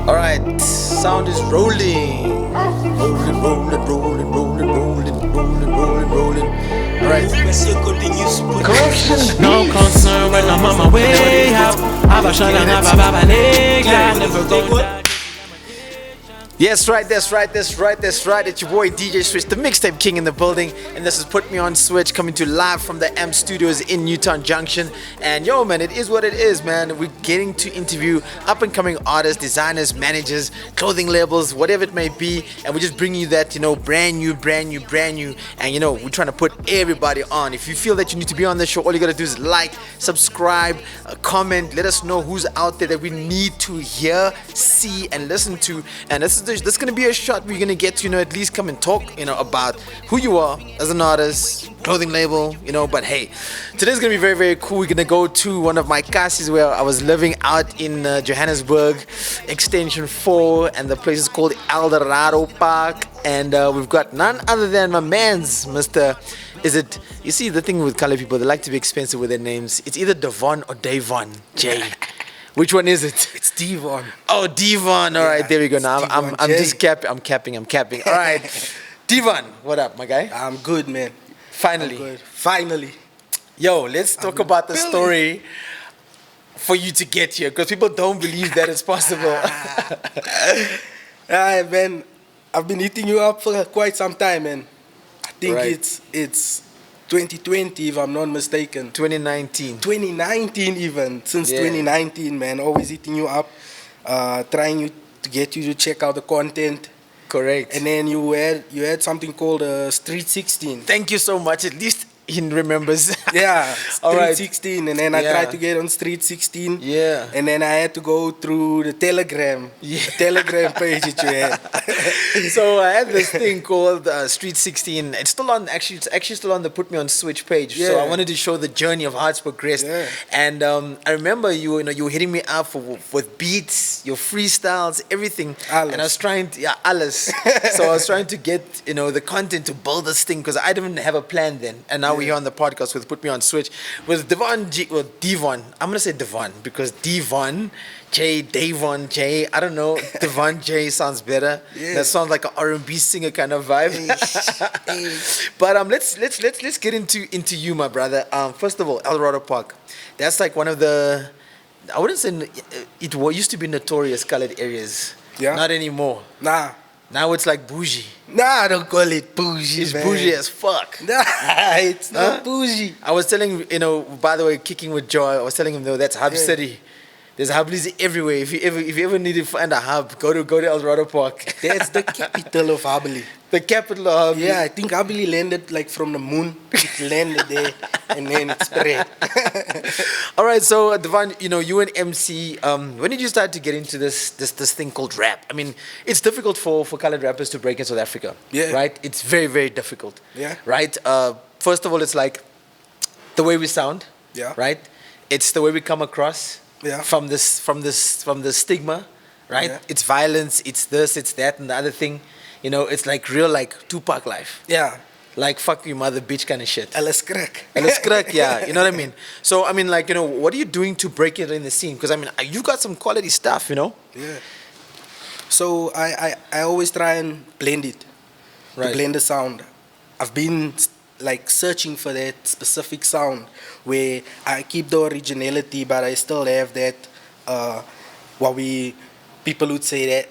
Alright, sound is rolling. Rolling, rolling, rolling, rolling, rolling, rolling, rolling, rolling. Alright. No concern when I'm on my way out. Never go. Yes, right, that's right, that's right, that's right. It's your boy DJ Switch, the mixtape king in the building. And this is Put Me On Switch, coming to you live from the M Studios in Newtown Junction. And yo, man, it is what it is, man. We're getting to interview up and coming artists, designers, managers, clothing labels, whatever it may be. And we're just bringing you that, brand new. And, we're trying to put everybody on. If you feel that you need to be on the show, all you got to do is like, subscribe, comment. Let us know who's out there that we need to hear, see, and listen to. And this is going to be a shot where you're going to get to, at least come and talk, about who you are as an artist, clothing label, But hey, today's going to be very, very cool. We're going to go to one of my cases where I was living out in Johannesburg, Extension 4, and the place is called Eldorado Park. And we've got none other than my man's Mr. You see, the thing with color people, they like to be expensive with their names. It's either DVON or DVON J. Which one is it? It's DVON. Oh, DVON. All right, there we go. Now I'm just capping. I'm capping. All right, DVON. What up, my guy? I'm good, man. Finally. I'm good. Finally. Yo, let's talk about the story for you to get here, because people don't believe that it's possible. Man, I've been hitting you up for quite some time, man. I think Right. it's 2020, if I'm not mistaken. 2019. 2019 even. Since Yeah. 2019, man. Always hitting you up, trying to get you to check out the content. Correct. And then you had something called Street 16. Thank you so much. At least he remembers. Yeah, All Street right. 16, and then I Yeah. tried to get on Street 16. Yeah. And then I had to go through the Telegram, Yeah. the Telegram page that you had. So I had this thing called Street 16. It's still on. It's actually still on the Put Me On Switch page. So Yeah. I wanted to show the journey of how it's progressed. Yeah. And I remember you were hitting me up with beats, your freestyles, everything. Alles. And I was trying to alles. So I was trying to get the content to build this thing, because I didn't have a plan then. And now we're here on the podcast with Put Me On Switch with DVON J. Well, DVON. I'm gonna say DVON because DVON J. I don't know. DVON J sounds better. Yeah. That sounds like an R&B singer kind of vibe. But let's get into you, my brother. First of all, Eldorado Park. That's like one of the, I wouldn't say it used to be notorious colored areas. Yeah. Not anymore. Nah, Now it's like bougie. I don't call it bougie, It's man. bougie as fuck. Nah, it's Huh? not bougie. I was telling by the way, kicking with Joy, I was telling him, though, that's Hub Yeah. City. There's hubs everywhere. If you ever need to find a hub, go to Eldorado Park. That's the capital of Habili. The capital of hub. Yeah, I think Habili landed like from the moon. It landed there and then it spread. All right, so Devon, you and MC, when did you start to get into this thing called rap? I mean, it's difficult for colored rappers to break in South Africa. Yeah. Right? It's very, very difficult. Yeah. Right? First of all, it's like the way we sound. Yeah. Right? It's the way we come across. Yeah. From the stigma, right? Yeah. It's violence, it's this, it's that, and the other thing. It's like real, like Tupac life. Yeah, Like fuck you mother bitch kind of shit. alles crack. And it's crack, yeah. You know what I mean? So I mean, like, what are you doing to break it in the scene? Because I mean, you got some quality stuff, Yeah. So I always try and blend it. Right. To blend the sound. I've been like searching for that specific sound where I keep the originality, but I still have that people would say that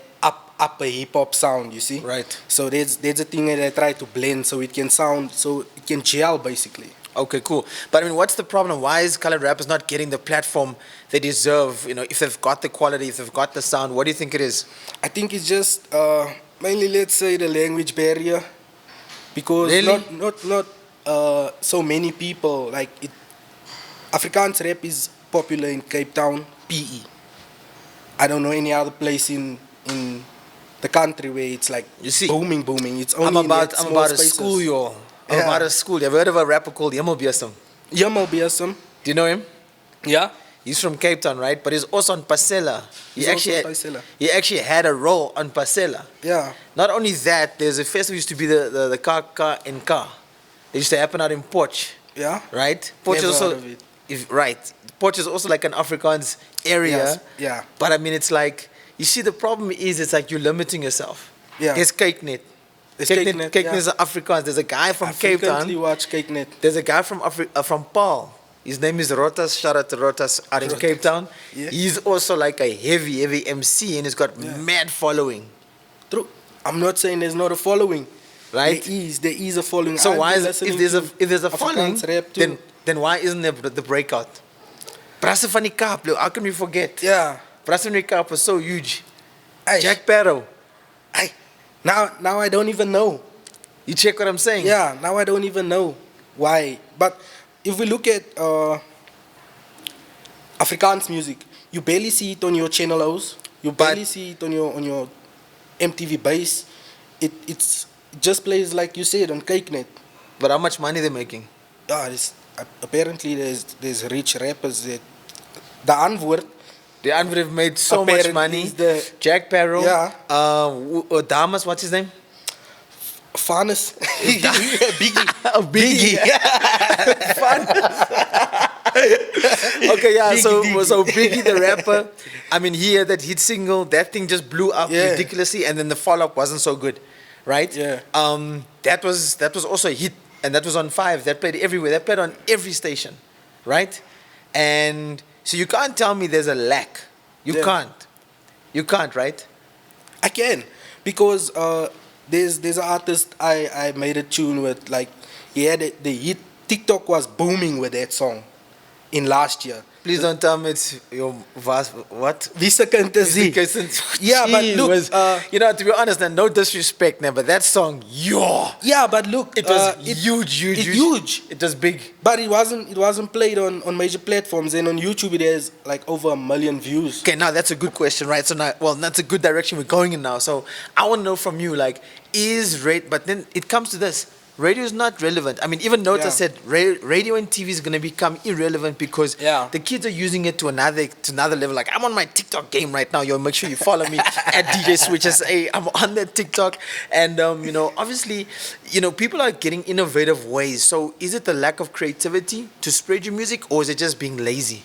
upper hip hop sound, you see? Right. So there's a thing that I try to blend so it can sound, so it can gel basically. Okay, cool. But I mean, what's the problem? Why is colored rappers not getting the platform they deserve? If they've got the quality, if they've got the sound, what do you think it is? I think it's just mainly, let's say, the language barrier, because Really? not so many people like it. Afrikaans rap is popular in Cape Town, PE. I don't know any other place in the country where it's like You see, booming. It's only I'm about in small a spaces. school, yo. I'm Yeah. about a school. Have you heard of a rapper called Yamo Biasam? Yamo Biasam. Do you know him? Yeah. He's from Cape Town, right? But he's also on Pasela. He's also on Pasela. He actually had a role on Pasela. Yeah. Not only that, there's a festival used to be the car in car. It used to happen out in Potch, Yeah. right? Potch is Never also heard of it. Potch is also like an Afrikaans area. Yes. Yeah. But I mean, it's like You see, the problem is it's like you're limiting yourself. Yeah. There's Kykenet. There's Kykenet Kykenet, is Afrikaans. There's a guy from I Cape frequently Town. watch Kykenet. There's a guy from Paul. His name is Rotas. Shout out to Rotas out in Rotas. Cape Town. Yeah. He's also like a heavy MC and he's got mad following. True. I'm not saying there's not a following. Right? There is a following. So I've why been is it, listening if there's a to following, Afrikaans rap too. then why isn't there the breakout? Brasse van die Kaap, how can we forget? Yeah. Brasse van die Kaap was so huge. Ay, Jack Barrow. ay. Now I don't even know. You check what I'm saying? Yeah, now I don't even know why. But if we look at Afrikaans music, you barely see it on your channel O's. You barely see it on your MTV base. It just plays like you said on Kykenet. But how much money they making? Apparently there's rich rappers that the antwoord. The Anwar have made so much Apparently money. is the- Jack Barrow. Yeah. Damas, what's his name? Fanes. Biggie. Oh, Biggie. Okay, yeah. So Biggie the rapper. I mean, he had that hit single. That thing just blew up Yeah. ridiculously, and then the follow up wasn't so good, right? Yeah. That was also a hit, and that was on 5. That played everywhere. That played on every station, right? And so you can't tell me there's a lack. You Yeah. can't, right? I can, because there's an artist I made a tune with, like he had the hit. TikTok was booming with that song in last year. Please don't tell me it's your vast what? Visa Kantasi. Yeah, but look, you know, to be honest, and no disrespect, but that song, yeah, but look, it was huge. It's huge. It was big. But it wasn't played on major platforms, and on YouTube it has like over 1 million views. Okay, now that's a good question, right? So now, well, that's a good direction we're going in now. So I want to know from you, like, but then it comes to this. Radio is not relevant. I mean, even Nota Yeah. said radio and TV is going to become irrelevant because the kids are using it to another level. Like, I'm on my TikTok game right now. Yo, make sure you follow me at djswitch. I'm on that TikTok. And, you know, obviously, you know, people are getting innovative ways. So is it the lack of creativity to spread your music, or is it just being lazy?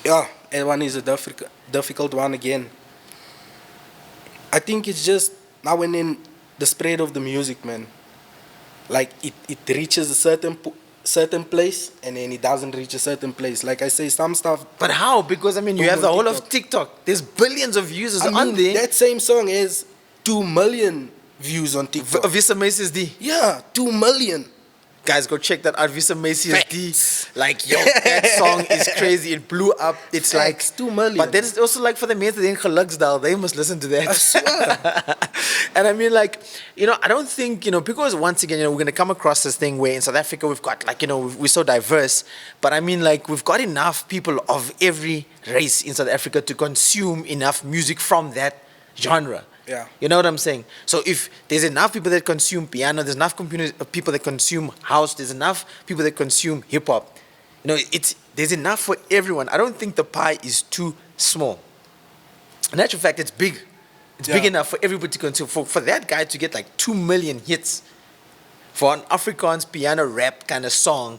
Yeah, that one is a difficult one again. I think it's just now and then the spread of the music, man. Like it reaches a certain place and then it doesn't reach a certain place. Like I say, some stuff. But how? Because I mean, you have the whole of TikTok. There's billions of users on there. That same song has 2 million views on TikTok. Visa Macy's D. Yeah, 2 million. Guys, go check that out. Visa Macy's D. Like, yo, that song is crazy. It blew up. It's like 2 million. But then it's also like for the mensen in Geluksdal, they must listen to that. I swear. And I mean, like, you know, I don't think, you know, because once again, you know, we're going to come across this thing where in South Africa we've got, like, you know, we're so diverse. But I mean, like, we've got enough people of every race in South Africa to consume enough music from that genre. Yeah. You know what I'm saying? So if there's enough people that consume piano, there's enough people that consume house, there's enough people that consume hip hop. You know, there's enough for everyone. I don't think the pie is too small. In actual fact, it's big. It's big enough for everybody to consume. For that guy to get like 2 million hits for an Afrikaans piano rap kind of song,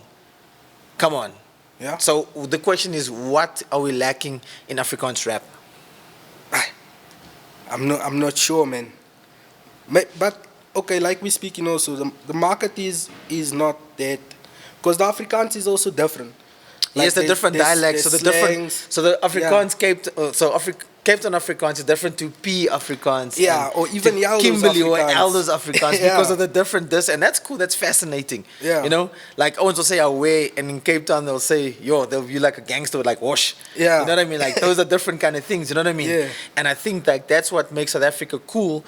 come on. Yeah. So the question is, what are we lacking in Afrikaans rap? I'm not sure, man. But okay, like we speaking also, the market is not that, because the Afrikaans is also different. Yes, the different dialects. So the different. So the Afrikaans Cape Town Afrikaans is different to P Afrikaans. Yeah, or even Yaldo's Kimberley or Afrikaans. Eldor's Afrikaans because of the different this, and that's cool. That's fascinating. Yeah. You know, like Owens will say away, and in Cape Town they'll say yo. They'll be like a gangster with like wash. Yeah. You know what I mean? Like those are different kind of things. You know what I mean? Yeah. And I think like that's what makes South Africa cool,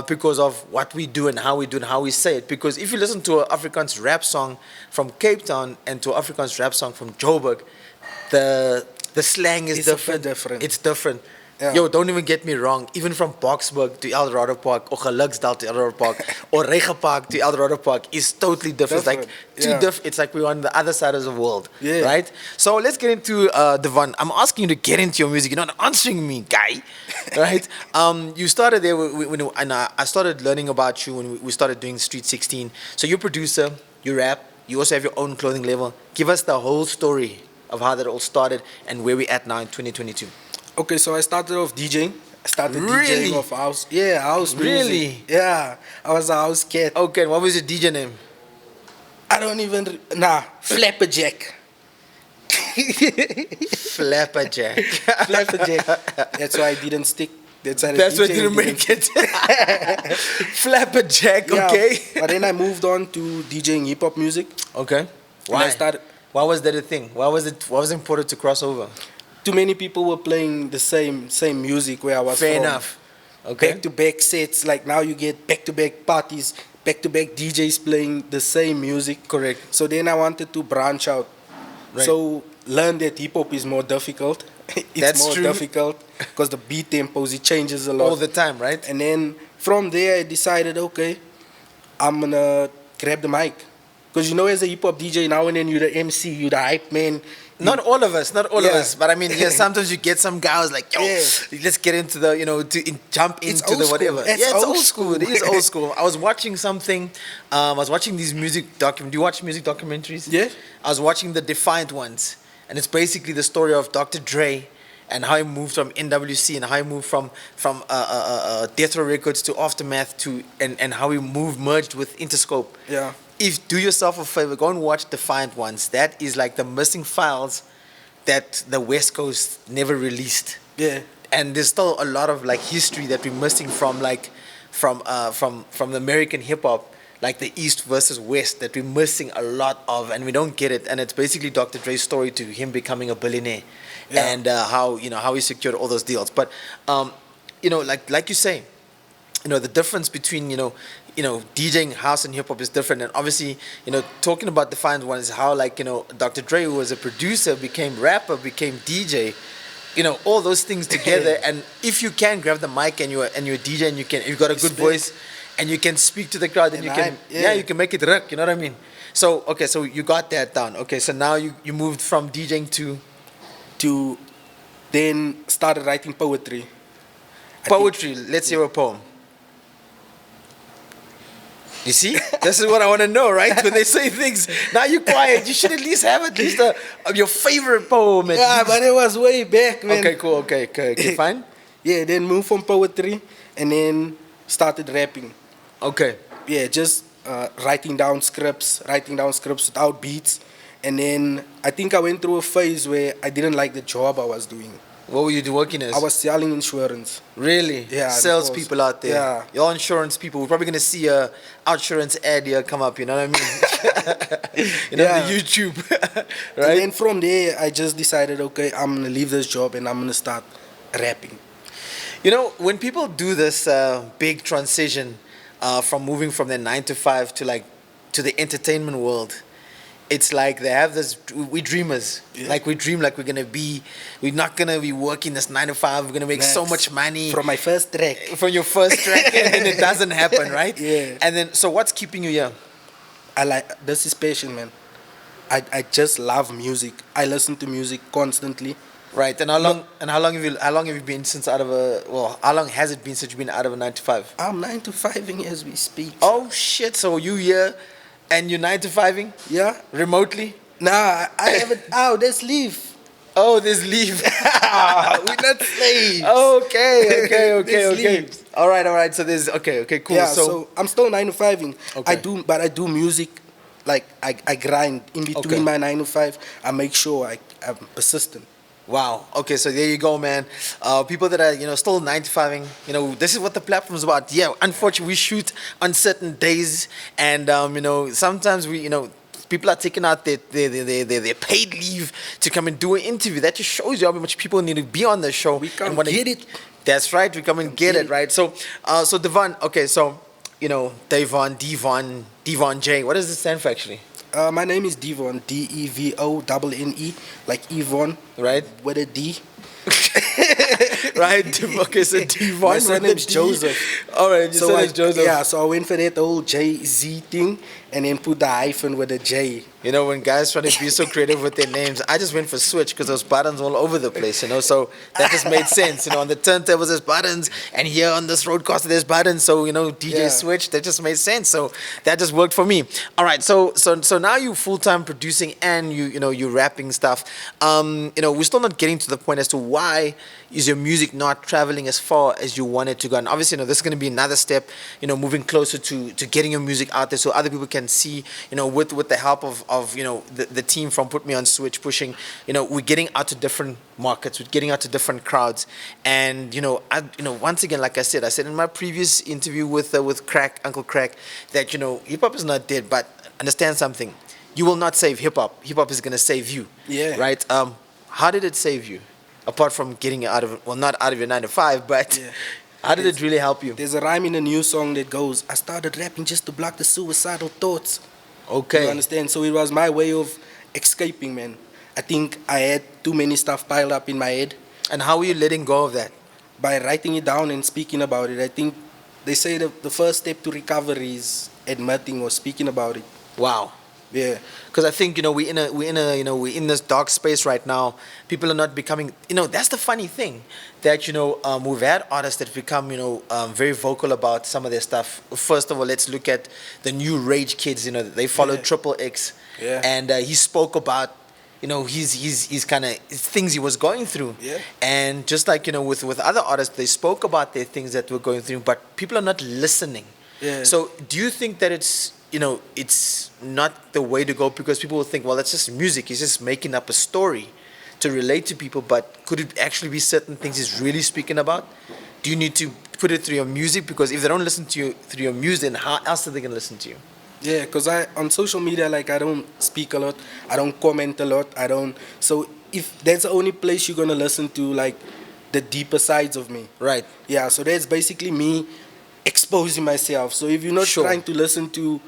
because of what we do and how we do and how we say it. Because if you listen to an Afrikaans rap song from Cape Town and to an Afrikaans rap song from Joburg, the slang is It's a bit different. different. It's different. Yeah. Yo, don't even get me wrong. Even from Boksburg to Eldorado Park, or Geluksdal to Eldorado Park, or Rega Park to Eldorado Park is totally different. It's like It's like we're on the other side of the world, right? So let's get into DVON. I'm asking you to get into your music. You're not answering me, guy, right? You started there and I started learning about you when we started doing Street 16. So you're a producer, you rap, you also have your own clothing label. Give us the whole story of how that all started and where we're at now in 2022. Okay, so I started off DJing. I started Really? DJing of house. Yeah, house music. Really? Yeah, I was a house cat. Okay, what was your DJ name? I don't even. Flapperjack. Flapperjack. Flapperjack. That's why I didn't stick. That's why, That's why you didn't make it. Flapperjack, Yeah, okay. but then I moved on to DJing hip hop music. Okay. When I started, Why was that a thing? Why was it important to cross over? too many people were playing the same music where I was Fair from. enough. Okay. Back to back sets. Like now you get back to back parties, back to back DJs playing the same music. Correct. So then I wanted to branch out. Right. So learn that hip hop is more difficult. It's That's more true. difficult because the beat tempos, it changes a lot. All the time, right? And then from there I decided, okay, I'm gonna grab the mic. Because you know, as a hip hop DJ, now and then you're the MC, you're the hype man. Not all of us, not all of Yeah. us. But I mean, yeah, sometimes you get some guys like, yo, Yeah. let's get into the, jump It's into old the school. whatever. It's Yeah, it's old old school. It school. is old school. I was watching something. I was watching these music do you watch music documentaries? Yeah. I was watching the Defiant ones, and it's basically the story of Dr. Dre and how he moved from NWC and how he moved from Death Row Records to Aftermath and how he merged with Interscope. Yeah. If do yourself a favor, go and watch Defiant ones. That is like the missing files that the West Coast never released. Yeah. And there's still a lot of like history that we're missing from the American hip hop, like the East versus West, that we're missing a lot of, and we don't get it. And it's basically Dr. Dre's story to him becoming a billionaire, Yeah. and how he secured all those deals. But like you say, the difference between DJing house and hip hop is different. And obviously, talking about Defiant One is how Dr. Dre, who was a producer, became rapper, became DJ. All those things together. And if you can grab the mic and you're a DJ and you've got a good voice and you can speak to the crowd, then you can make it rock. You know what I mean? So okay, so you got that down. Okay, so now you moved from DJing To then started writing poetry. poetry. Let's hear a poem. You see, this is what I want to know, right? When they say things, now you're quiet. You should at least have at least your favorite poem. Yeah, but it was way back, man. Okay, cool. Okay, fine. Yeah, then moved from poetry and then started rapping. Okay. Yeah, just writing down scripts without beats. And then I think I went through a phase where I didn't like the job I was doing. What were you working as? I was selling insurance. Really? Yeah. Sales because- people out there. Yeah. Y'all insurance people. We're probably gonna see a insurance ad here come up. You know what I mean? Yeah. The YouTube, And right? then from there, I just decided, okay, I'm going to leave this job and I'm going to start rapping. When people do this big transition from moving from their 9 to 5 to the entertainment world, it's like they have this. We dreamers, Yeah. like we dream like we're not gonna be working this 9 to 5. We're gonna make so Next. much money From my first track. from your first track, and it doesn't happen, right? Yeah. And then, so what's keeping you here? This is passion, man. I just love music. I listen to music constantly. Right. And how long have you been since how long has it been since you've been out of a 9 to 5? I'm 9 to 5ing as we speak. Oh shit! So you here, and you're 9 to 5ing Yeah? remotely? Nah, I haven't. Oh, let's leave. Oh, there's leave. We're not slaves. Okay. There's leaves. All right. So there's okay, cool. Yeah, so I'm still 9 to 5ing. Okay. I do music. Like I grind in between Okay. my 9 to 5. I make sure I'm persistent. Wow. Okay, so there you go, man. People that are still 9 to 5ing, this is what the platform's about. Yeah, unfortunately, we shoot on certain days, and sometimes people are taking out their paid leave to come and do an interview. That just shows you how much people need to be on the show. We come and wanna get it. That's right. We come and get it, right? So, DVON. Okay, so DVON J. What does this stand for actually? My name is DVON, DEVONNE, like Yvonne, Right. with a D. Right. Okay, so DVON. My with surname's the D. Joseph. All right. Your surname's Joseph. Yeah, so I went for that old J-Z thing and then put the hyphen with a J. You know, when guys try to be so creative with their names, I just went for Switch because there's buttons all over the place, you know, so that just made sense. You know, on the turntables there's buttons, and here on this roadcaster there's buttons, so, you know, DJ Yeah. Switch, that just made sense. So that just worked for me. All right, so now you full-time producing and you're rapping stuff. You know, we're still not getting to the point as to why is your music not traveling as far as you want it to go. And obviously, you know, this is going to be another step, you know, moving closer to getting your music out there so other people can see, you know, with the help of you know, the team from Put Me on Switch pushing, you know, we're getting out to different markets, we're getting out to different crowds. And, you know, once again, like I said in my previous interview with Crack, Uncle Crack, that, you know, hip hop is not dead, but understand something. You will not save hip hop. Hip hop is going to save you. Yeah. Right? How did it save you? Apart from getting out of, well, not out of your 9 to 5, but Yeah. how did it really help you? There's a rhyme in a new song that goes, I started rapping just to block the suicidal thoughts. Okay. You understand? So it was my way of escaping, man. I think I had too many stuff piled up in my head. And how were you letting go of that? By writing it down and speaking about it. I think they say the first step to recovery is admitting or speaking about it. Wow. Yeah. Because I think, you know, we're in this dark space right now. People are not becoming, you know, that's the funny thing, that, you know, we've had artists that become, you know, very vocal about some of their stuff. First of all, let's look at the new Rage Kids. You know, they followed Yeah. Triple X, Yeah. and he spoke about, you know, his kind of things he was going through. Yeah. And just like, you know, with other artists, they spoke about their things that were going through, but people are not listening. Yeah. So do you think that it's, you know, it's not the way to go, because people will think, well, it's just music, he's just making up a story to relate to people, but could it actually be certain things he's really speaking about? Do you need to put it through your music? Because if they don't listen to you through your music, then how else are they going to listen to you? Yeah, because on social media, like, I don't speak a lot, I don't comment a lot, so if that's the only place you're going to listen to, like, the deeper sides of me. Right. Yeah, so that's basically me exposing myself. So if you're not Sure. trying to listen to,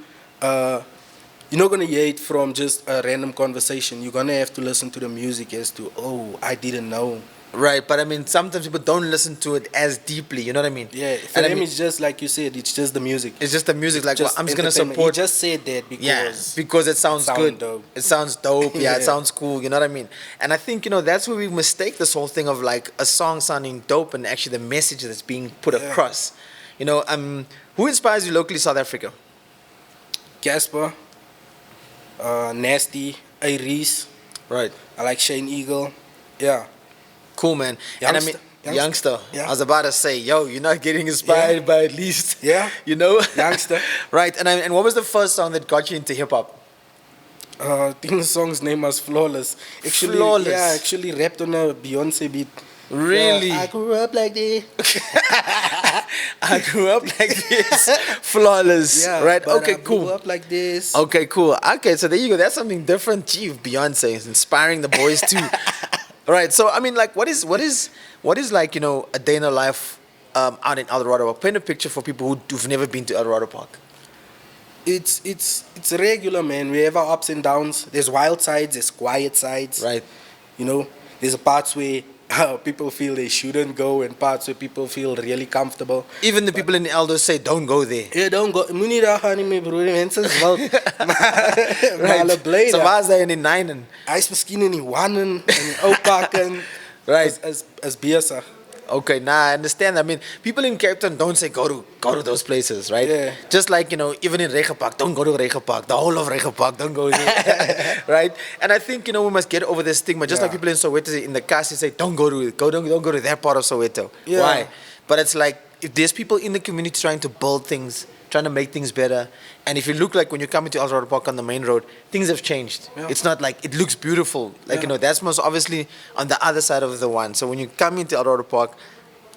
you're not going to hear it from just a random conversation. You're going to have to listen to the music as to, oh, I didn't know. Right, but I mean, sometimes people don't listen to it as deeply, you know what I mean? Yeah, for And I them mean, it's just like you said, it's just the music. it's just the music, like, well, Just I'm just going to entertainment. support. He just said that because... Yeah, because it sounds good. dope. It sounds dope. Yeah, it Yeah. sounds cool. You know what I mean? And I think, you know, that's where we mistake this whole thing of like a song sounding dope and actually the message that's being put Yeah. across. You know, who inspires you locally, South Africa? Casper, Nasty, Iris. Right. I like Shane Eagle. Yeah. Cool, man. And I mean, Youngster. youngster. Yeah. I was about to say, yo, you're not getting inspired Yeah. by at least, Yeah. you know? Youngster. Right. And what was the first song that got you into hip hop? I think the song's name was Flawless. Actually, Flawless. Yeah, actually rapped on a Beyonce beat. Really? Yeah, I grew up like this. I grew up like this. Flawless. Yeah, Right. but Okay, I cool. grew up like this. Okay, cool. Okay, so there you go. That's something different. Gee, Beyonce is inspiring the boys too. All right. So I mean, like, what is like, you know, a day in a life out in Eldorado? Paint a picture for people who've never been to Eldorado Park. It's regular, man. We have our ups and downs. There's wild sides, there's quiet sides. Right. You know, there's parts where people feel they shouldn't go and parts where people feel really comfortable. Even the people in Eldo say, don't go there. Yeah, don't go. Moenie daar gaan nie, my broer. Die mense is wild. Maar hulle bly So daar. waar is hy in die 9? Hy's miskien in die 1 en die ou pak en Right. is besig. Okay, nah, I understand. I mean, people in Cape Town don't say go to those places, right? Yeah. Just like, you know, even in Regenpark, don't go to Regenpark. The whole of Regenpark, don't go there, right? And I think, you know, we must get over this stigma. Just like Yeah. people in Soweto in the Kasi say, don't go to that part of Soweto. Yeah. Why? But it's like, if there's people in the community trying to build things, trying to make things better, and if you look like when you come into Eldorado Park on the main road, things have changed. Yeah. It's not like it looks beautiful. Like, Yeah. you know, that's most obviously on the other side of the one. So when you come into Eldorado Park,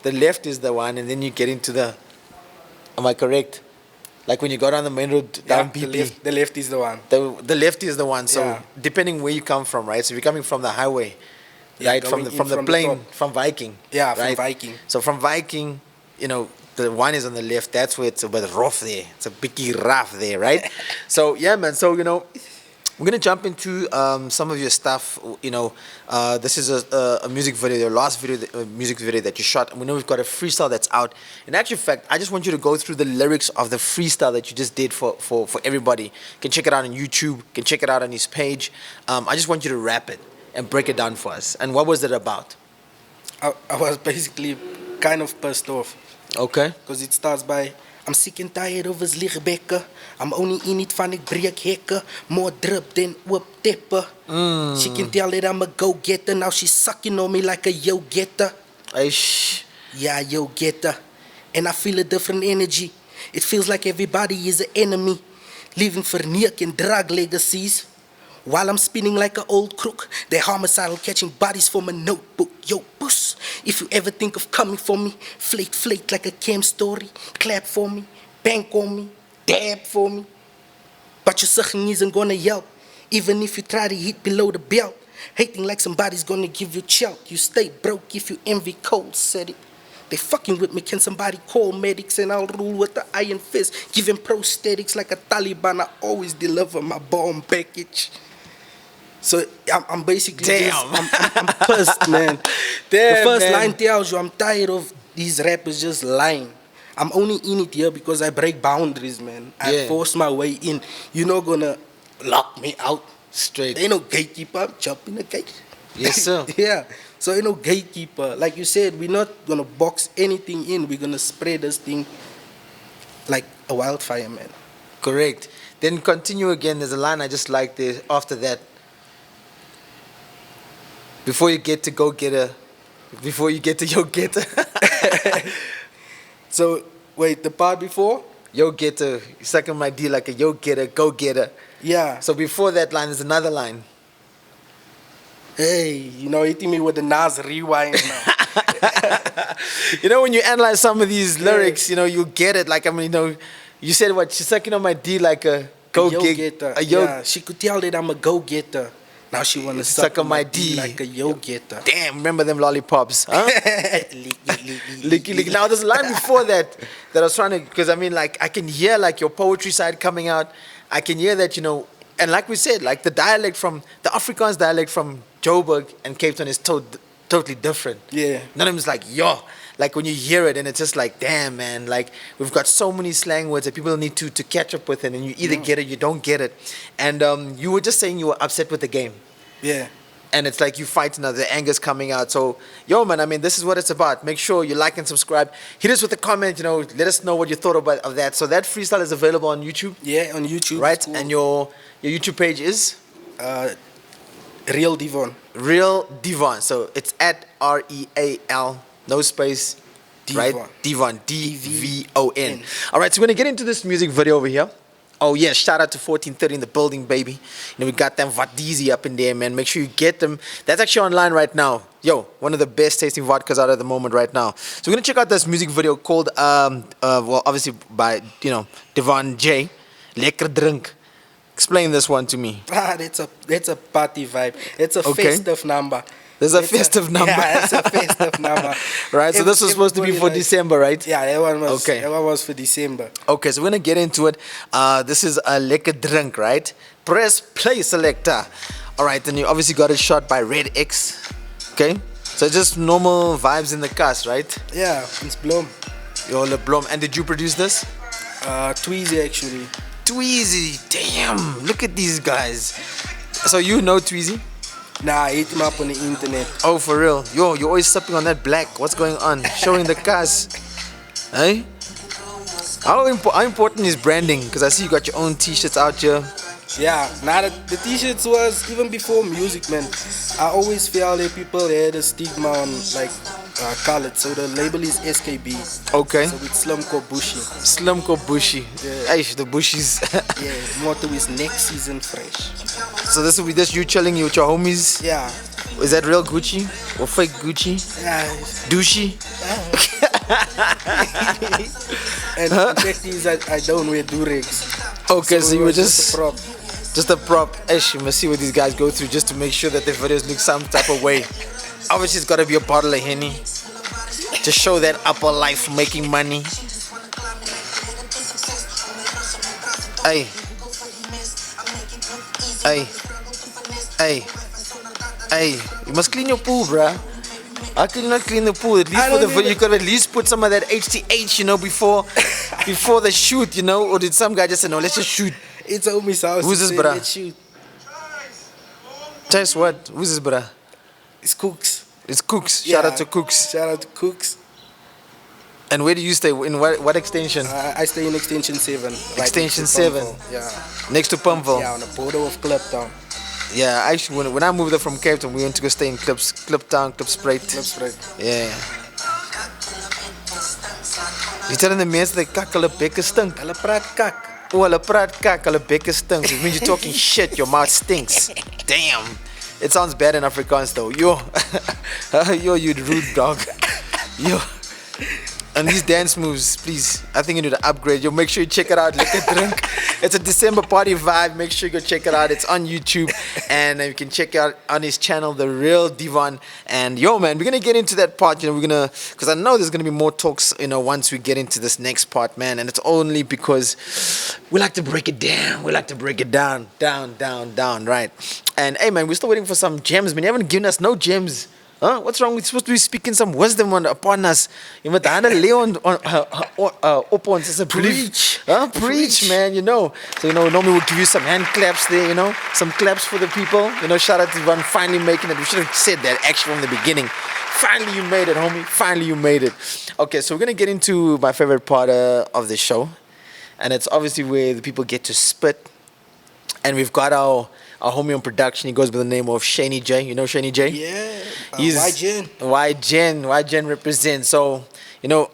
the left is the one, and then you get into the. Am I correct? Like when you go down the main road down Yeah, BP, the left is the one. the left is the one. So Yeah. depending where you come from, right? So if you're coming from the highway, Yeah, right, going from the in from the plane, top. from Viking. Yeah, from right? Viking. So from Viking, you know, the one is on the left. That's where it's a bit rough there. It's a bit rough there, right? So yeah, man. So, you know, We're gonna jump into some of your stuff. You know, this is a music video, your last video, music video that you shot. And we know we've got a freestyle that's out. In actual fact, I just want you to go through the lyrics of the freestyle that you just did for everybody. You can check it out on YouTube. You can check it out on his page. I just want you to rap it and break it down for us. And what was it about? I was basically kind of pissed off. Okay. Because it starts by, I'm sick and tired of his liegbekke. I'm only in it van ek breek hekke. More drip than whoop teppe. She can tell that I'm a go-getter. Now she's sucking on me like a yo-getter. Aish. Yeah, yo-getter. And I feel a different energy. It feels like everybody is an enemy. Living for neuk and drug legacies. While I'm spinning like an old crook, they homicidal catching bodies from a notebook. Yo, puss, if you ever think of coming for me, flake like a cam story. Clap for me, bank on me, dab for me. But your sucking isn't gonna help, even if you try to hit below the belt. Hating like somebody's gonna give you chalk. You stay broke if you envy cold, said it. They fucking with me, can somebody call medics and I'll rule with the iron fist. Giving prosthetics like a Taliban, I always deliver my bomb package. So I'm basically I'm pissed, man. Damn, the first man. line tells you I'm tired of these rappers just lying. I'm only in it here because I break boundaries, man. I force my way in. You're not gonna lock me out. Straight. Ain't no gatekeeper. I'm jumping the gate. Yes, sir. Yeah. So ain't no gatekeeper. Like you said, we're not gonna box anything in. We're gonna spread this thing like a wildfire, man. Correct. Then continue again. There's a line I just like there after that. Before you get to go getter, before you get to yo getter. So wait, the part before? Yo getter, you sucking my D like a yo getter, go getter. Yeah. So before that line, there's another line. Hey, you know, hitting me with the Nas rewind now. You know, when you analyze some of these lyrics, you know, you get it. Like, I mean, you know, you said what? She's sucking on my D like a go-getter. A yo. Yeah, she could tell that I'm a go-getter. Now she want to suck on my D like a yo-getter. Damn, remember them lollipops, huh? Licky. Now, there's a line before that I was trying to, because I mean, like, I can hear, like, your poetry side coming out. I can hear that, you know, and like we said, like, the Afrikaans dialect from Joburg and Cape Town is totally different. Yeah. None of them is like, yo. Like, when you hear it, and it's just like, damn, man, like, we've got so many slang words that people need to catch up with it, and you either get it, you don't get it. And you were just saying you were upset with the game. Yeah. And it's like you fight now, the anger's coming out. So, yo, man, I mean, this is what it's about. Make sure you like and subscribe. Hit us with a comment, you know, let us know what you thought of that. So that freestyle is available on YouTube? Yeah, on YouTube. Right? Cool. And your YouTube page is? Real DVON. Real DVON. So it's at REAL, no space, DVON. right? DVON, DVON. All right, so we're going to get into this music video over here. Oh, yeah, shout out to 1430 in the building, baby. You know, we got them Vadizi up in there, man. Make sure you get them. That's actually online right now. Yo, one of the best tasting vodkas out at the moment right now. So we're going to check out this music video called, well, obviously by, you know, DVON J, Lekker Drink. Explain this one to me. That's a party vibe. It's a festive number. There's a festive number. Yeah, it's a festive number. Right, so this was supposed to be for December, right? Yeah, that one was for December. Okay, so we're going to get into it. This is a Lekker Drink, right? Press play, selector. All right, then you obviously got it shot by Red X. Okay, so just normal vibes in the cast, right? Yeah, it's Blom. Yo, Le Blom. And did you produce this? Tweezy, actually. Tweezy, damn, look at these guys. So you know Tweezy? Nah, I hit him up on the internet. Oh, for real? Yo, you're always sipping on that black. What's going on? Showing the cast. Hey? How important is branding? Because I see you got your own t-shirts out here. Yeah, now the t-shirts was even before music, man. I always feel that people had a stigma on like colored, so the label is SKB. Okay. So it's Slumko Bushy. Slumko Bushy. Yeah. Aish, the bushies. Yeah, motto is next season fresh. So this will be just you chilling with your homies? Yeah. Is that real Gucci or fake Gucci? Yeah. Douchey? And the fact is that I don't wear do-rigs. Okay, so you were just a prop. Just a prop. Aish, you must see what these guys go through just to make sure that their videos look some type of way. Obviously, it's got to be a bottle of Henny to show that upper life making money. Hey. Hey, hey, hey, you must clean your pool, bruh. How can you not clean the pool? At least I for don't the even- you could at least put some of that HTH, you know, before the shoot, you know, or did some guy just say no, let's just shoot? It's homie's house. Who's he this, said, bruh? "Let's shoot." Tell us what? Who's this, bruh? It's Cooks. It's Cooks. Shout Yeah. out to Cooks. Shout out to Cooks. And where do you stay? In what extension? I stay in Extension 7. Extension next to 7. Pumville. Yeah. Next to Pumville. Yeah, on the border of Kliptown. Yeah, actually, when I moved there from Cape Town, we went to go stay in Kliptown, Klipspruit. Klipspruit. Yeah. You telling the mensen dat kak hulle bekke stink? Hulle praat kak. Oh, hulle praat kak, hulle bekke stink. It means you're talking shit, your mouth stinks. Damn. It sounds bad in Afrikaans though. Yo. Yo, you rude dog. Yo. And these dance moves, please, I think you need to upgrade. Yo, make sure you check it out. Liquor Drink. It's a December party vibe. Make sure you go check it out. It's on YouTube. And you can check out on his channel, The Real DVON. And yo, man, we're going to get into that part. You know, because I know there's going to be more talks, you know, once we get into this next part, man. And it's only because we like to break it down. We like to break it down, right? And hey, man, we're still waiting for some gems, man. You haven't given us no gems. Huh? What's wrong? We're supposed to be speaking some wisdom upon us. You must Leon upon us. Preach. Huh? Preach, man, you know. So, you know, normally we'll give you some hand claps there, you know. Some claps for the people. You know, shout out to DVON finally making it. We should have said that actually from the beginning. Finally you made it, homie. Finally you made it. Okay, so we're going to get into my favorite part of the show. And it's obviously where the people get to spit. And we've got our homie on production. He goes by the name of Shani J. You know Shani J? Yeah. He's YGen represents. So, you know,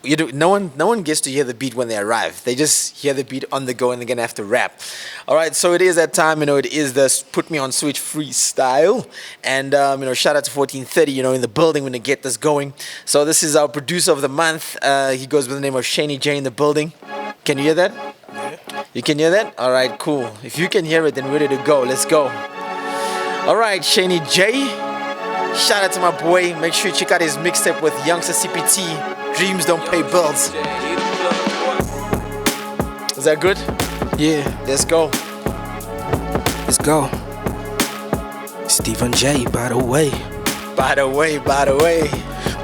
no one gets to hear the beat when they arrive. They just hear the beat on the go and they're gonna have to rap. All right, so it is that time. You know, it is the Put Me on Switch freestyle, and you know, shout out to 1430. You know, in the building when they get this going. So this is our producer of the month. He goes by the name of Shani J in the building. Can you hear that? You can hear that? All right, cool. If you can hear it, then we're ready to go. Let's go. All right, Shani J. Shout out to my boy. Make sure you check out his mixtape with Youngster CPT. Dreams don't pay bills. Is that good? Yeah. Let's go. Let's go. It's DVON J, by the way. By the way.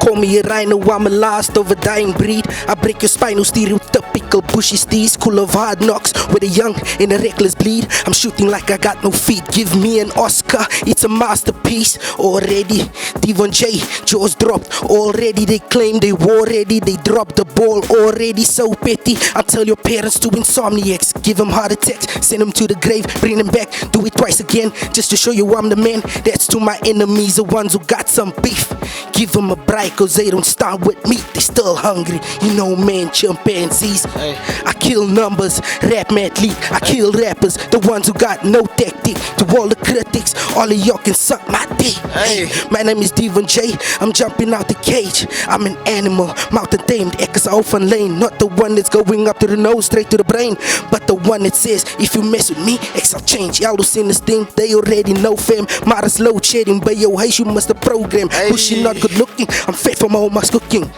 Call me a rhino, I'm a last of a dying breed. I break your spinal stereotypical bushy steez. School of hard knocks with a young and a reckless bleed. I'm shooting like I got no feet. Give me an Oscar, it's a masterpiece. Already, DVON J, jaws dropped. Already they claim they war ready. They dropped the ball already, so petty. I tell your parents to insomniacs. Give them heart attacks, send them to the grave. Bring them back, do it twice again. Just to show you I'm the man. That's to my enemies, the ones who got some beef. Give them a break, cause they don't start with meat. They still hungry, you know, man, chimpanzees. Hey. I kill numbers, rap mad lead. I kill rappers, the ones who got no tactic. To all the critics, all of y'all can suck my dick. Hey. My name is DVON J, I'm jumping out the cage. I'm an animal, mountain tamed, echoes open lane. Not the one that's going up to the nose, straight to the brain, but the one that says, if you mess with me, X I'll change. Y'all who seen this thing, they already know fam. Mara's load shedding, but yo, hey, you must have programmed. Hey. Pushing not good looking, I'm fed from all my cooking.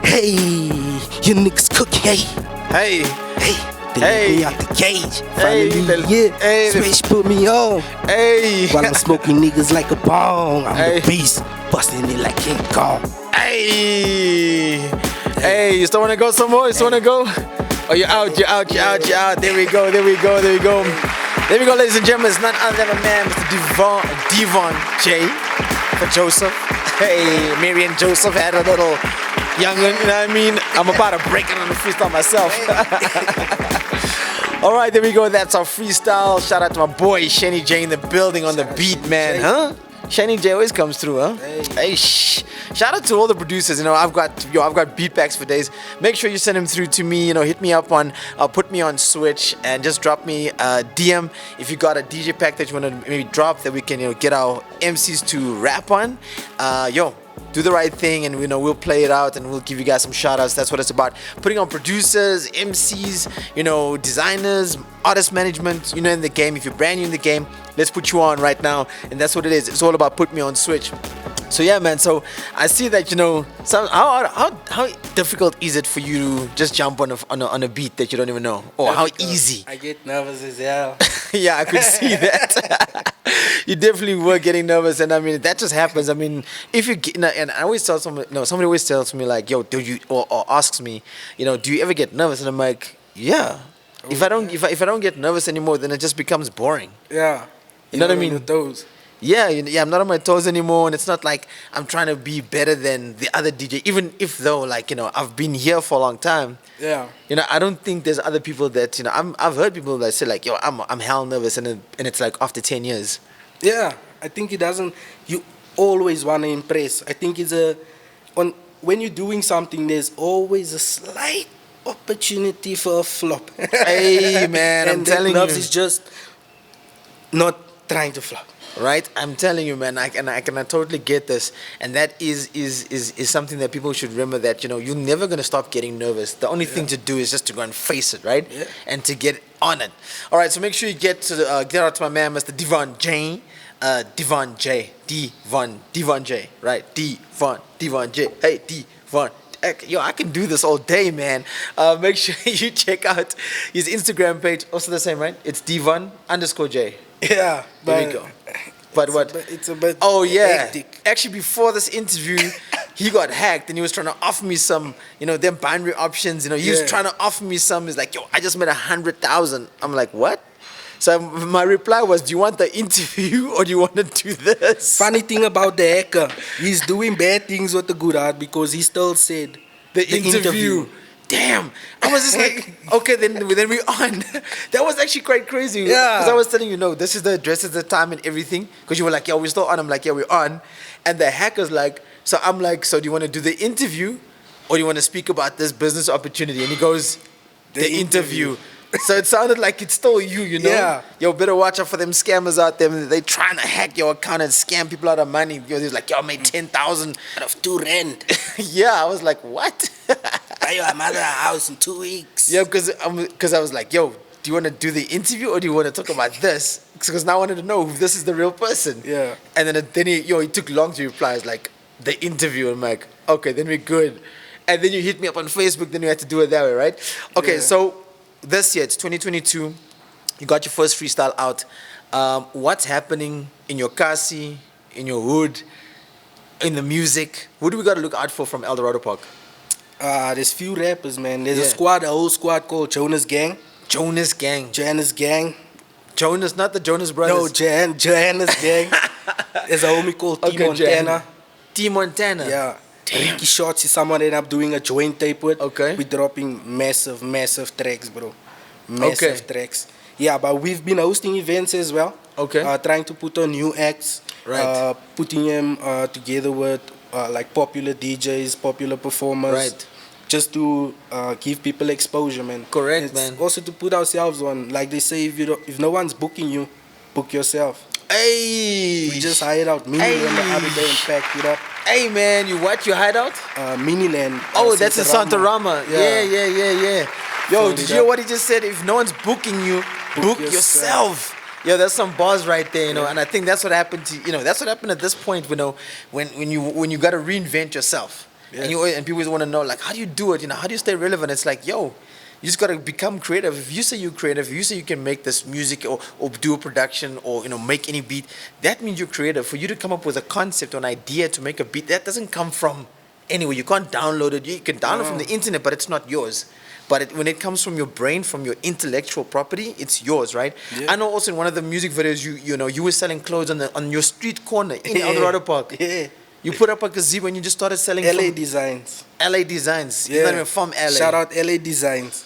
Hey, you niggas cooking, hey. They let me out the cage. Hey, Finally, hey, Switch put me on. Hey. While I'm smoking niggas like a bong. I'm Hey. the beast, busting it like King Kong. Hey, you still wanna go some more? You still wanna go? Oh, you're out. There we go, ladies and gentlemen. It's none other than a man, Mr. DVON J for Joseph. Hey, Mary and Joseph had a little youngin', you know what I mean? I'm about to break it on the freestyle myself. All right, there we go. That's our freestyle. Shout out to my boy Shani J in the building on the beat, man. Huh? Shani J always comes through, huh? Hey, shout out to all the producers. You know, I've got beat packs for days. Make sure you send them through to me. You know, hit me up on, Put Me on Switch, and just drop me a DM if you got a DJ pack that you want to maybe drop that we can, you know, get our MCs to rap on. Do the right thing, and you know, we'll play it out and we'll give you guys some shout outs. That's what it's about. Putting on producers, MCs, you know, designers, artist management, you know, in the game. If you're brand new in the game, let's put you on right now. And that's what it is. It's all about Put Me on Switch. So yeah, man. So I see that some how difficult is it for you to just jump on a beat that you don't even know, or how easy? I get nervous as hell. Yeah, I could see that. You definitely were getting nervous, and I mean that just happens. I mean, if you get, and I always tell someone, somebody always tells me like, "Yo, do you?" or asks me, "Do you ever get nervous?" And I'm like, "Yeah." If I don't get nervous anymore, then it just becomes boring. Yeah. You know what I On mean? your toes. Yeah, I'm not on my toes anymore, and it's not like I'm trying to be better than the other DJ. Even if though, like I've been here for a long time. Yeah. I don't think there's other people that I've heard people that say like, "Yo, I'm hell nervous," and it's like after 10 years. Yeah. I think it doesn't. You always want to impress. I think when you're doing something, there's always a slight opportunity for a flop. Hey man, I'm telling you, nerves is just not trying to flop. right? I'm telling you, man. I can totally get this, and that is something that people should remember. That you're never gonna stop getting nervous. The only thing to do is just to go and face it, right? Yeah. And to get on it. All right. So make sure you get out to my man, Mr. DVON J. DVON J. DVON J. Right? DVON J. Hey, DVON. Yo, I can do this all day, man. Make sure you check out his Instagram page. Also the same, right? It's DVON_J. Yeah. There we go. But what? It's a bit Oh yeah. hectic. Actually, before this interview, he got hacked and he was trying to offer me some, them binary options. He was trying to offer me some. He's like, "Yo, I just made 100,000." I'm like, "What?" So my reply was, "Do you want the interview or do you want to do this?" Funny thing about the hacker, he's doing bad things with the good heart because he still said The interview. Damn. I was just like, okay, then we're on. That was actually quite crazy. Yeah. Because I was telling you, no, this is the address, this is the time and everything. Because you were like, "Yeah, we're still on." I'm like, "Yeah, we're on." And the hacker's like, so I'm like, "So do you want to do the interview or do you want to speak about this business opportunity?" And he goes, the interview. So it sounded like it's still you, Yeah. Yo, better watch out for them scammers out there. They trying to hack your account and scam people out of money. He's like, "Yo, I made 10,000 out of 2 rand. Yeah, I was like, "What?" Buy your mother a house in 2 weeks. Yeah, because I was like, "Yo, do you want to do the interview or do you want to talk about this?" Because now I wanted to know if this is the real person. Yeah. And then he took long to reply. It's like, "The interview." I'm like, "Okay, then we're good." And then you hit me up on Facebook. Then you had to do it that way, right? Okay, Yeah. so this year it's 2022. You got your first freestyle out. What's happening in your kasi, in your hood, in the music? What do we got to look out for from Eldorado Park? There's few rappers, man. There's Yeah. a whole squad called Jonas Gang. Jonas Gang. Jonas Gang. Jonas, not the Jonas Brothers. No, Jonas Gang. There's a homie called T Okay, Montana. T Montana. Yeah. Damn. Ricky Shots is someone that I'm doing a joint tape with. Okay. We're dropping massive tracks, bro. Massive Okay. tracks. Yeah, but we've been hosting events as well. Okay. Trying to put on new acts. Right. Putting them together with like popular DJs, popular performers. Right. Just to give people exposure, man. Correct, It's man. also to put ourselves on. Like they say, if no one's booking you, book yourself. Hey. We just hired out Miniland the other day and packed it up. Hey, man, you what? You hide out? Miniland. Oh, that's in Santa Rama. Yeah. Yo, Filled did it you hear up. what he just said? If no one's booking you, book yourself. Yo, that's some bars right there, and I think that's what happened to that's what happened at this point, when you got to reinvent yourself, Yeah. and people always want to know like how do you do it, how do you stay relevant? It's like, yo, you just got to become creative. If you say you're creative, if you say you can make this music or do a production or make any beat, that means you're creative. For you to come up with a concept or an idea to make a beat, that doesn't come from anywhere. You can't download it. You can download from the internet, but it's not yours. But when it comes from your brain, from your intellectual property, it's yours, right? Yeah. I know also in one of the music videos, you were selling clothes on your street corner in Yeah. Eldorado Park. Yeah. You put up a gazebo and you just started selling LA from Designs. LA Designs. Yeah. You're not even from LA. Shout out LA Designs.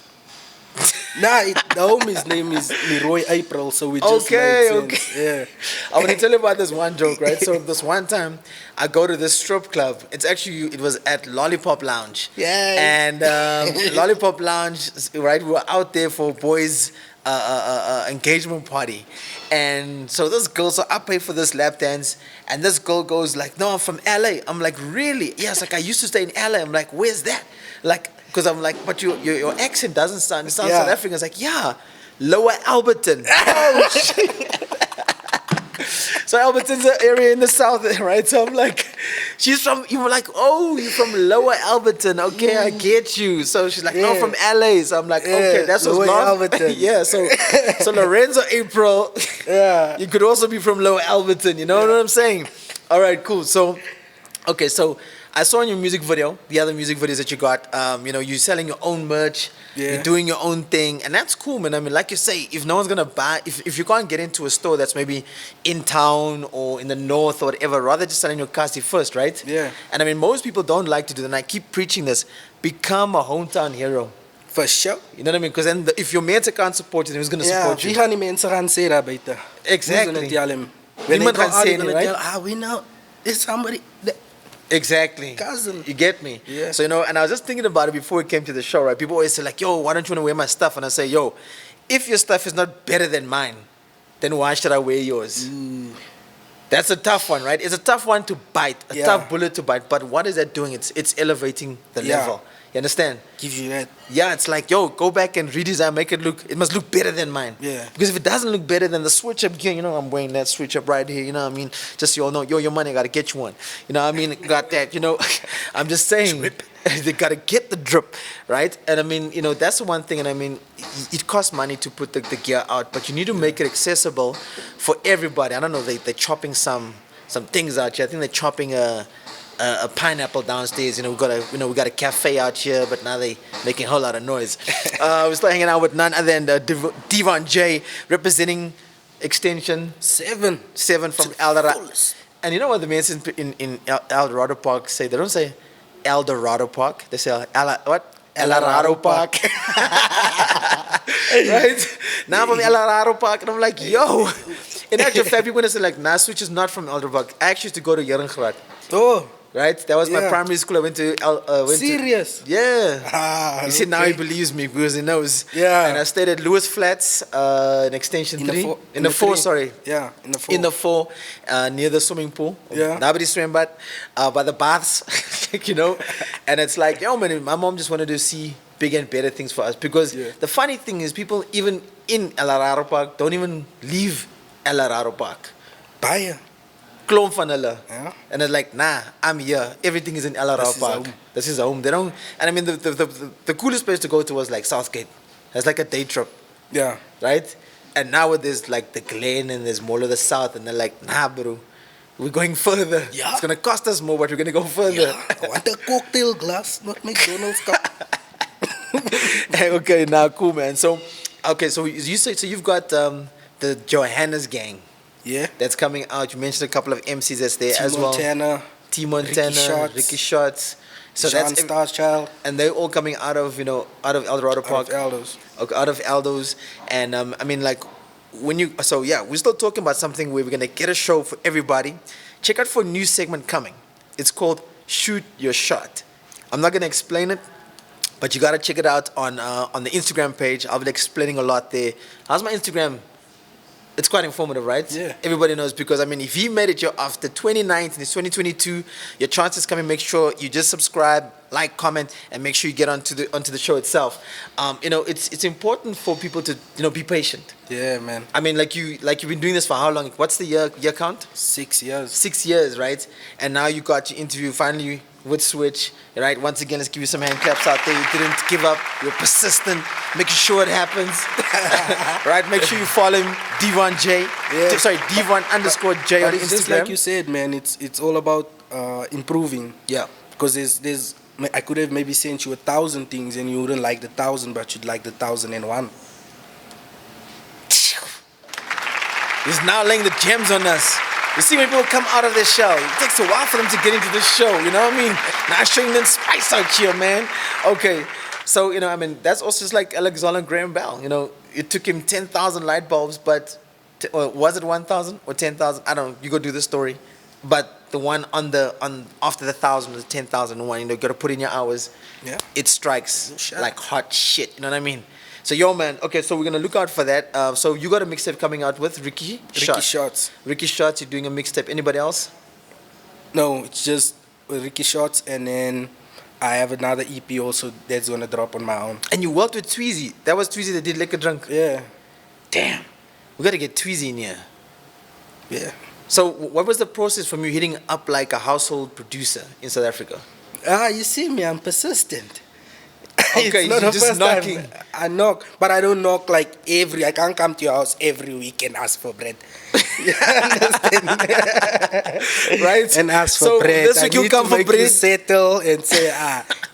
The homie's name is Leroy April, so we just Okay, made sense. Yeah. I want to tell you about this one joke, right? So this one time, I go to this strip club. It was at Lollipop Lounge. Yeah. And Lollipop Lounge, right? We were out there for boys' engagement party, and so this girl, so I pay for this lap dance, and this girl goes like, "No, I'm from LA." I'm like, "Really?" Yeah, it's like, "I used to stay in LA." I'm like, "Where's that?" Like, because I'm like, "But your accent doesn't sound. It sounds Yeah. South African." It's like, "Yeah, Lower Alberton." Oh shit. So Alberton's an area in the south, right? So I'm like, she's from, you were like, oh, you're from Lower Alberton. Okay, I get you. So she's like, no, Yeah. from LA. So I'm like, okay, that's what's Lower long. Alberton. Yeah, so Lorenzo April, Yeah. you could also be from Lower Alberton. You know what I'm saying? All right, cool. So, okay, so I saw in your music video, the other music videos that you got, you're selling your own merch, Yeah. you're doing your own thing, and that's cool, man. I mean, like you say, if no one's gonna buy, if you can't get into a store that's maybe in town or in the north or whatever, rather just selling your kasi first, right? Yeah. And I mean, most people don't like to do that, and I keep preaching this: become a hometown hero. For sure. You know what I mean? Because then if your mates can't support you, then who's gonna Ja, support wie you? gaan die mensen gaan sê daar buiten? Exactly. Who's gonna tell him? When Niemand they go gaan out, sê they're nie, gonna right? tell, we know, there's somebody that Exactly. cousin. You get me? Yeah. So, and I was just thinking about it before we came to the show, right? People always say, like, yo, why don't you want to wear my stuff? And I say, yo, if your stuff is not better than mine, then why should I wear yours? That's a tough one, right? It's a tough one to bite, a Yeah. tough bullet to bite. But what is that doing? It's elevating the Yeah. level. You understand? Gives you that. Yeah, it's like, yo, go back and redesign, make it look, it must look better than mine. Yeah. Because if it doesn't look better than the switch up here, I'm wearing that switch up right here, you know what I mean? Just so you all know, yo, your money, I gotta get you one. You know what I mean? Got that, I'm just saying, they gotta get the drip, right? And I mean, that's the one thing, and I mean, it costs money to put the gear out, but you need to make it accessible for everybody. I don't know, they're chopping some things out here. I think they're chopping a pineapple downstairs. We got a cafe out here, but now they making a whole lot of noise. We're still hanging out with none other than DVON J, representing Extension 7 from the Eldorado. fullest. And you know what the men in Eldorado Park say? They don't say Eldorado Park. They say Eldorado Park. Right? Now I'm from Eldorado Park, and I'm like, yo. In actual fact, people gonna say like, nah, Switch is not from Eldorado Park. I actually used to go to Jerengrad. Oh, Right? That was my Yeah. primary school. I went to. serious? Yeah. Ah, You see, now he okay. believes me because he knows. Yeah. And I stayed at Lewis Flats in Extension In the 3. four- In the 4, three. sorry. Yeah, in the 4. In the 4, near the swimming pool. Yeah. Nobody swam, but by the baths, And it's like, yo, man, my mom just wanted to see bigger and better things for us. Because Yeah. the funny thing is, people even in Eldorado Park don't even leave Eldorado Park. Baie. Klomp van hulle. Yeah. And it's like, nah, I'm here. Everything is in Eldorado This is Park. home. This is home. They don't. And I mean, the coolest place to go to was like Southgate. It's like a day trip, Yeah. right? And now there's like the Glen and there's Mall of the South, and they're like, nah, bro, we're going further. Yeah. It's gonna cost us more, but we're gonna go further. I want a cocktail glass, not McDonald's cup. Okay, now cool, man. So, okay, so you say so you've got the Johannes gang Yeah. that's coming out. You mentioned a couple of MCs that's there as well. Montana, T Montana, Shots, Ricky Shots. So Jean that's Starchild, and they're all coming out of Eldorado out Park, of Aldos. okay, out of Aldos, and I mean like we're still talking about something where we're gonna get a show for everybody. Check out for a new segment coming. It's called Shoot Your Shot. I'm not gonna explain it, but you gotta check it out on the Instagram page. I'll be explaining a lot there. How's my Instagram? It's quite informative, right? Yeah. Everybody knows because I mean, if you made it after 2019, it's 2022. Your chances coming. Make sure you just subscribe, like, comment, and make sure you get onto the show itself. It's important for people to be patient. Yeah, man. I mean, like you've been doing this for how long? What's the year count? 6 years. 6 years, right? And now you got your interview finally with Switch, right? Once again, let's give you some hand claps out there. You didn't give up. You're persistent, making sure it happens, right? Make sure you follow him, DVON J. Yeah. Sorry, DVON underscore J on But it's just Instagram. like you said, man. It's all about improving. Yeah. Because there's I could have maybe sent you 1,000 things and you wouldn't like the 1,000, but you'd like the 1,001. He's now laying the gems on us. You see, when people come out of this show, it takes a while for them to get into this show. You know what I mean? Now showing them spice out here, man. Okay, so I mean, that's also just like Alexander Graham Bell. It took him 10,000 light bulbs, but or was it 1,000 or 10,000? I don't know. You go do the story, but the one on after the 1,000 is 10,001. You got to put in your hours. Yeah. It strikes Shut like hot shit. You know what I mean? So yo, man. Okay, so we're gonna look out for that. So you got a mixtape coming out with Ricky Shots. Ricky Shots, you're doing a mixtape. Anybody else? No, it's just Ricky Shots, and then I have another EP also that's gonna drop on my own. And you worked with Tweezy. That was Tweezy that did Liquor Drunk. Yeah. Damn. We gotta get Tweezy in here. Yeah. So what was the process from you hitting up like a household producer in South Africa? You see me, I'm persistent. Okay, It's not you're the just first time. knocking. I knock, but I don't knock like I can't come to your house every week and ask for bread. You understand? Right? And ask for So bread. this I week you need come to for make you bread? settle and say,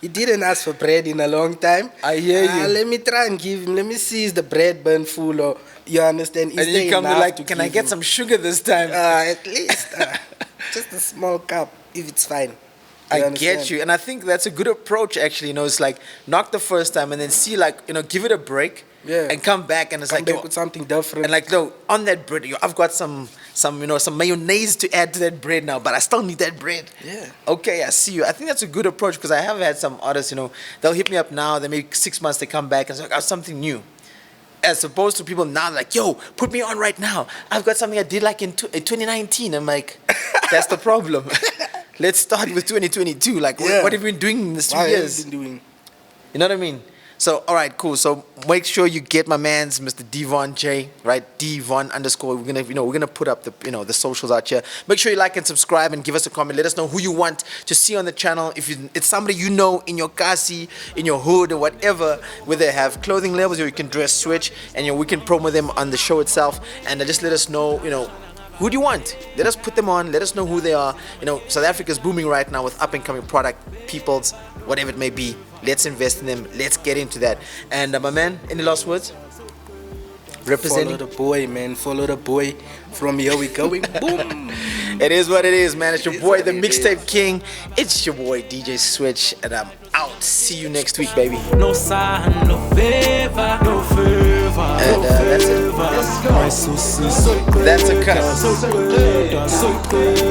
you didn't ask for bread in a long time. I hear you. Let me try and give him. Let me see is the bread burnt full or you understand? Is And you there come to enough like, to can I give get him?" some sugar this time? At least just a small cup if it's fine. I understand? get you, and I think that's a good approach. Actually, it's like knock the first time, and then see, like, give it a break, Yeah. and come back, and it's Come like, back yo, with something different. and like, no, on that bread, I've got some mayonnaise to add to that bread now, but I still need that bread. Yeah. Okay, I see you. I think that's a good approach because I have had some artists, they'll hit me up now, then maybe 6 months they come back and say, I got something new. As opposed to people now like, yo, put me on right now. I've got something I did like in 2019. I'm like, that's the problem. Let's start with 2022. Like, Yeah. what have you been doing in these 2 What have years? you been doing? You know what I mean? So, all right, cool. So make sure you get my man's Mr. DVON J, right? DVON _ We're gonna put up the socials out here. Make sure you like and subscribe and give us a comment. Let us know who you want to see on the channel. If it's somebody you know in your kasi, in your hood or whatever, where they have clothing levels or you can dress switch, and we can promo them on the show itself. And just let us know, who do you want? Let us put them on. Let us know who they are. South Africa is booming right now with up and coming product, peoples, whatever it may be. Let's invest in them. Let's get into that. And my man, any last words? Representing. Follow the boy, man. Follow the boy. From here we going. Boom. It is what it is, man. It's your boy, the what it Mixtape is. King. It's your boy, DJ Switch, and I'm out. See you next week, baby. No sign, no favor, no favor. And that's it. My sister, so That's a cut. good, so good.